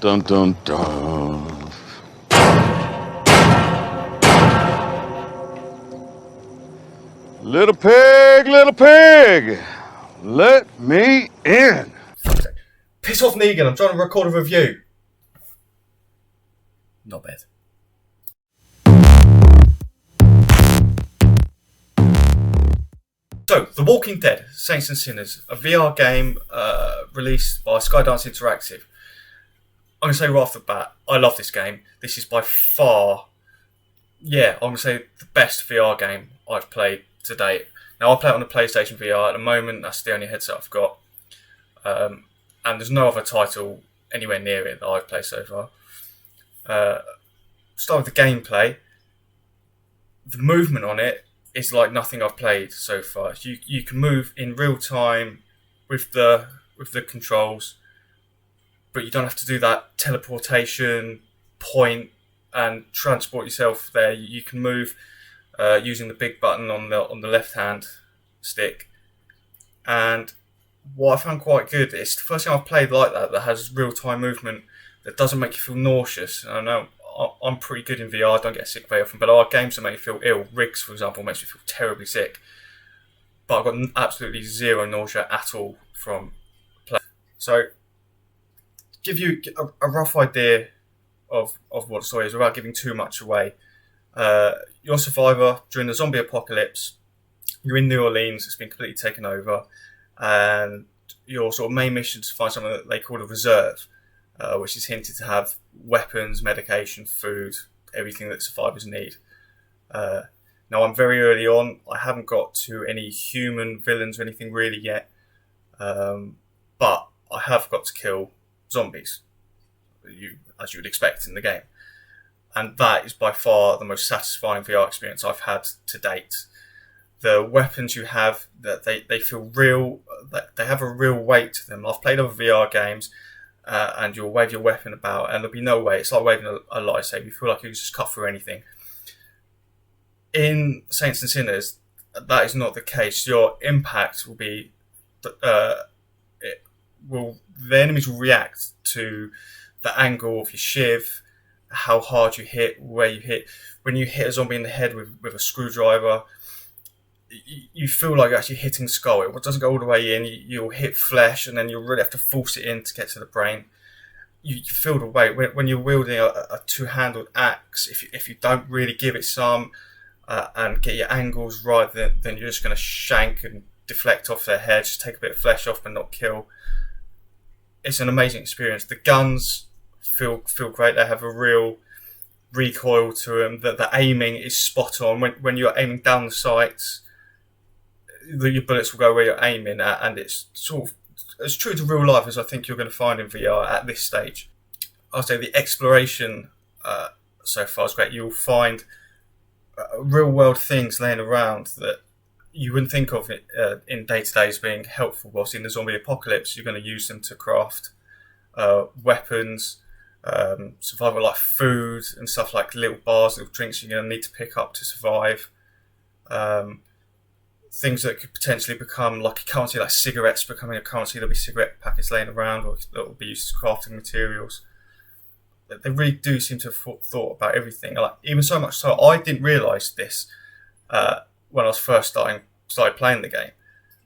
dun dun dun. Little pig, let me in. Piss off, Negan. I'm trying to record a review. Not bad. So, The Walking Dead, Saints and Sinners, a VR game released by Skydance Interactive. I'm going to say right off the bat, I love this game. This is by far, I'm going to say the best VR game I've played to date. Now, I play it on the PlayStation VR at the moment. That's the only headset I've got. And there's no other title anywhere near it that I've played so far. Start with the gameplay. The movement on it is like nothing I've played so far. You can move in real time with the controls, but you don't have to do that teleportation point and transport yourself there. You can move using the big button on the left hand stick. And what I found quite good, it's the first time I've played like that has real time movement that doesn't make you feel nauseous. I know I'm pretty good in VR, I don't get sick very often, but there are games that make me feel ill. Riggs, for example, makes me feel terribly sick. But I've got absolutely zero nausea at all from play. So, give you a rough idea of what the story is without giving too much away. You're a survivor during the zombie apocalypse. You're in New Orleans, it's been completely taken over. And your sort of main mission is to find something that they call a reserve, which is hinted to have weapons, medication, food, everything that survivors need. Now, I'm very early on. I haven't got to any human villains or anything really yet. But I have got to kill zombies, as you would expect in the game. And that is by far the most satisfying VR experience I've had to date. The weapons you have, that they feel real, they have a real weight to them. I've played other VR games, and you'll wave your weapon about and there'll be no weight. It's like waving a lightsaber. You feel like you can just cut through anything. In Saints and Sinners, that is not the case. Your impact will be, the enemies will react to the angle of your shiv, how hard you hit, where you hit. When you hit a zombie in the head with a screwdriver, you feel like you're actually hitting skull. It doesn't go all the way in. You'll hit flesh, and then you'll really have to force it in to get to the brain. You feel the weight when you're wielding a two-handled axe. If you don't really give it some and get your angles right, then you're just going to shank and deflect off their head. Just take a bit of flesh off, but not kill. It's an amazing experience. The guns feel great. They have a real recoil to them. The aiming is spot on. When you're aiming down the sights, your bullets will go where you're aiming at, and it's sort of as true to real life as I think you're going to find in VR at this stage. I'll say the exploration so far is great. You'll find real world things laying around that you wouldn't think of it in day to day as being helpful. Whilst in the zombie apocalypse, you're going to use them to craft weapons, survival like food and stuff like little bars, little drinks you're going to need to pick up to survive. Things that could potentially become like a currency, like cigarettes becoming a currency. There'll be cigarette packets laying around, or that will be used as crafting materials. They really do seem to have thought about everything. Like, even so much so, I didn't realise this when I was first started playing the game.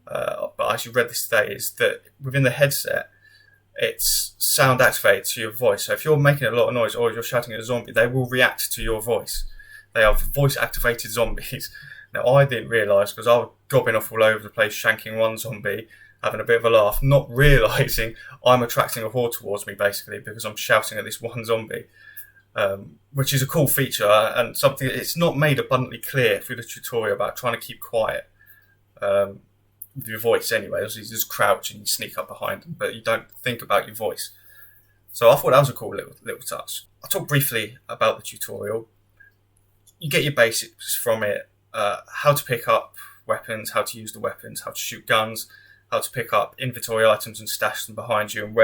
But I actually read this today, is that within the headset, it's sound activated to your voice. So if you're making a lot of noise or you're shouting at a zombie, they will react to your voice. They are voice activated zombies. Now, I didn't realise, because I was gobbing off all over the place, shanking one zombie, having a bit of a laugh, not realising I'm attracting a horde towards me, basically, because I'm shouting at this one zombie, which is a cool feature, and something it's not made abundantly clear through the tutorial about trying to keep quiet with your voice anyway. You just crouch and you sneak up behind them, but you don't think about your voice. So I thought that was a cool little touch. I'll talk briefly about the tutorial. You get your basics from it. How to pick up weapons, how to use the weapons, how to shoot guns, how to pick up inventory items and stash them behind you, and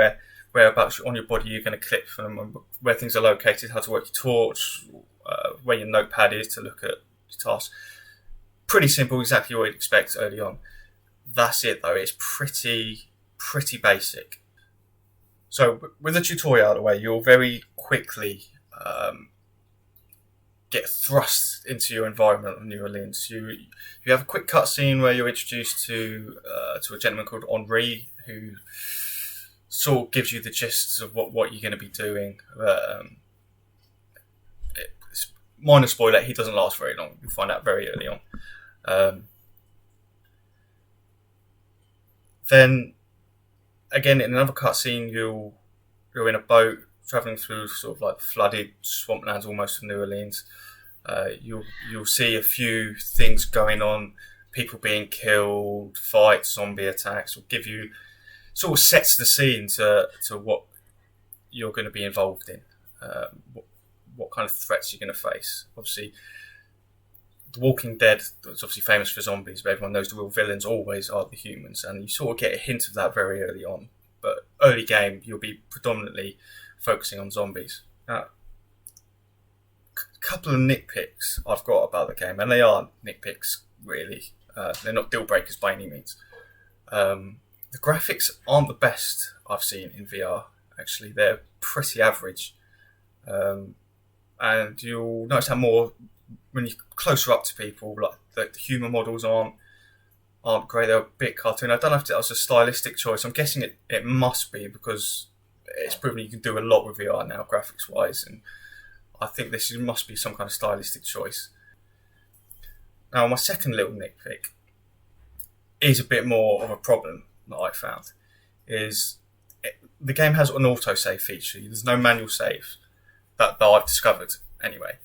whereabouts on your body you're going to click them, and where things are located, how to work your torch, where your notepad is to look at your tasks. Pretty simple, exactly what you'd expect early on. That's it though, it's pretty basic. So with the tutorial out of the way, you'll very quickly get thrust into your environment of New Orleans. You have a quick cutscene where you're introduced to a gentleman called Henri, who sort of gives you the gist of what you're going to be doing. It's minor spoiler, he doesn't last very long. You'll find out very early on. Then, again, in another cutscene, you're in a boat traveling through sort of like flooded swamplands almost of New Orleans. You'll see a few things going on, people being killed, fights, zombie attacks. Will give you sort of sets the scene to what you're going to be involved in, what kind of threats you're going to face. Obviously, The Walking Dead is obviously famous for zombies, but everyone knows the real villains always are the humans, and you sort of get a hint of that very early on. But early game, you'll be predominantly focusing on zombies. Now, a couple of nitpicks I've got about the game, and they are nitpicks, really. They're not deal breakers by any means. The graphics aren't the best I've seen in VR, actually. They're pretty average. And you'll notice how more, when you're closer up to people, like the human models aren't great. They're a bit cartoon. I don't know if that was a stylistic choice. I'm guessing it must be, because it's proven you can do a lot with VR now, graphics wise, and I think this must be some kind of stylistic choice. Now, my second little nitpick is a bit more of a problem that I found. The game has an autosave feature. There's no manual save that I've discovered anyway.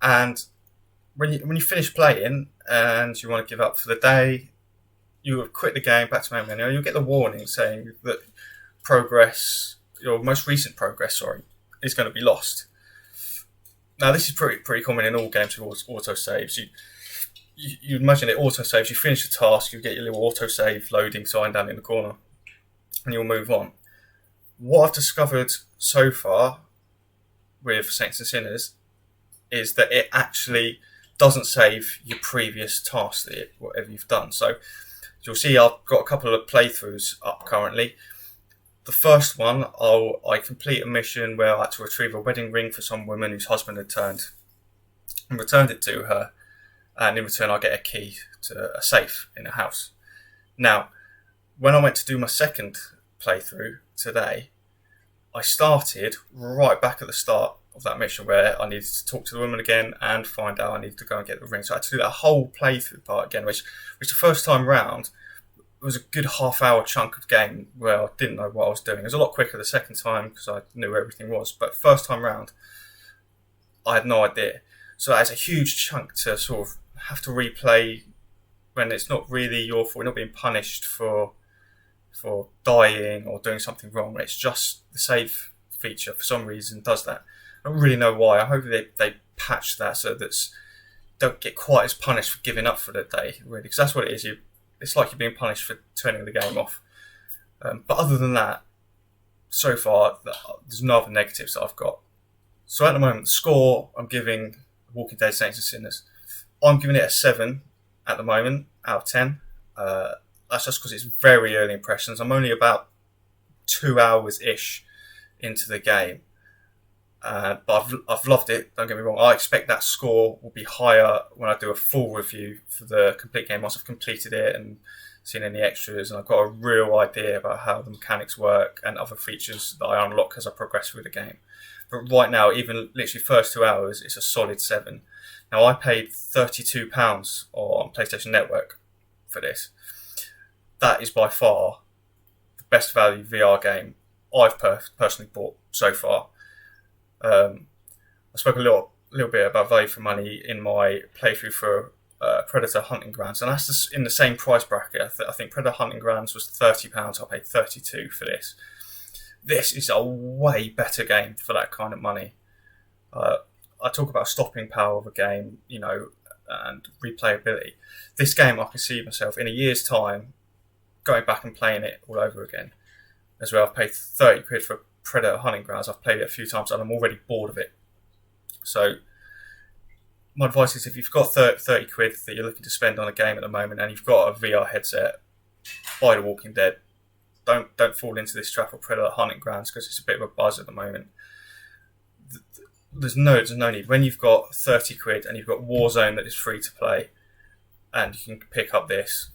And when you finish playing and you want to give up for the day, you will quit the game, back to main menu, and you'll get the warning saying that your most recent progress, is going to be lost. Now, this is pretty common in all games with autosaves. You imagine it autosaves, you finish the task, you get your little autosave loading sign down in the corner, and you'll move on. What I've discovered so far with Saints and Sinners is that it actually doesn't save your previous task, whatever you've done. So you'll see I've got a couple of playthroughs up currently. The first one, I complete a mission where I had to retrieve a wedding ring for some woman whose husband had returned it to her, and in return I get a key to a safe in a house. Now, when I went to do my second playthrough today, I started right back at the start of that mission where I needed to talk to the woman again and find out I needed to go and get the ring. So I had to do that whole playthrough part again, which the first time round was a good half-hour chunk of game where I didn't know what I was doing. It was a lot quicker the second time because I knew where everything was, but first time round, I had no idea. So that's a huge chunk to sort of have to replay when it's not really your fault. You're not being punished for dying or doing something wrong. It's just the save feature for some reason does that. I don't really know why. I hope they patch that so that don't get quite as punished for giving up for the day, really, because that's what it is. It's like you're being punished for turning the game off. But other than that, so far, there's no other negatives that I've got. So at the moment, the score I'm giving Walking Dead Saints and Sinners, I'm giving it a 7 at the moment out of 10. That's just because it's very early impressions. I'm only about 2 hours-ish into the game. But I've loved it, don't get me wrong. I expect that score will be higher when I do a full review for the complete game, once I've completed it and seen any extras, and I've got a real idea about how the mechanics work and other features that I unlock as I progress through the game. But right now, even literally first 2 hours, it's a solid 7. Now, I paid £32 on PlayStation Network for this. That is by far the best value VR game I've personally bought so far. I spoke a little bit about value for money in my playthrough for Predator Hunting Grounds, and that's in the same price bracket. I think Predator Hunting Grounds was £30. I paid £32 for this. This is a way better game for that kind of money. I talk about stopping power of a game, and replayability. This game, I can see myself in a year's time going back and playing it all over again. As well, I've paid £30 for Predator Hunting Grounds. I've played it a few times and I'm already bored of it. So my advice is, if you've got £30 that you're looking to spend on a game at the moment and you've got a VR headset, buy The Walking Dead. don't fall into this trap of Predator Hunting Grounds because it's a bit of a buzz at the moment. There's no need. When you've got £30 and you've got Warzone that is free to play, and you can pick up this,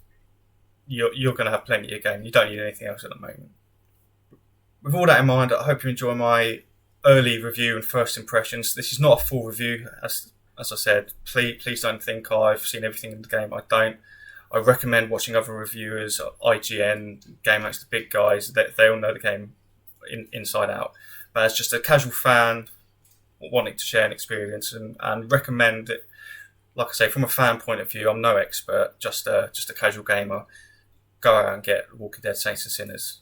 you're going to have plenty of game. You don't need anything else at the moment. With all that in mind, I hope you enjoy my early review and first impressions. This is not a full review, as I said. Please don't think I've seen everything in the game. I don't. I recommend watching other reviewers, IGN, GameX, the big guys. They all know the game inside out. But as just a casual fan wanting to share an experience and recommend it, like I say, from a fan point of view, I'm no expert, just a casual gamer. Go out and get Walking Dead Saints and Sinners.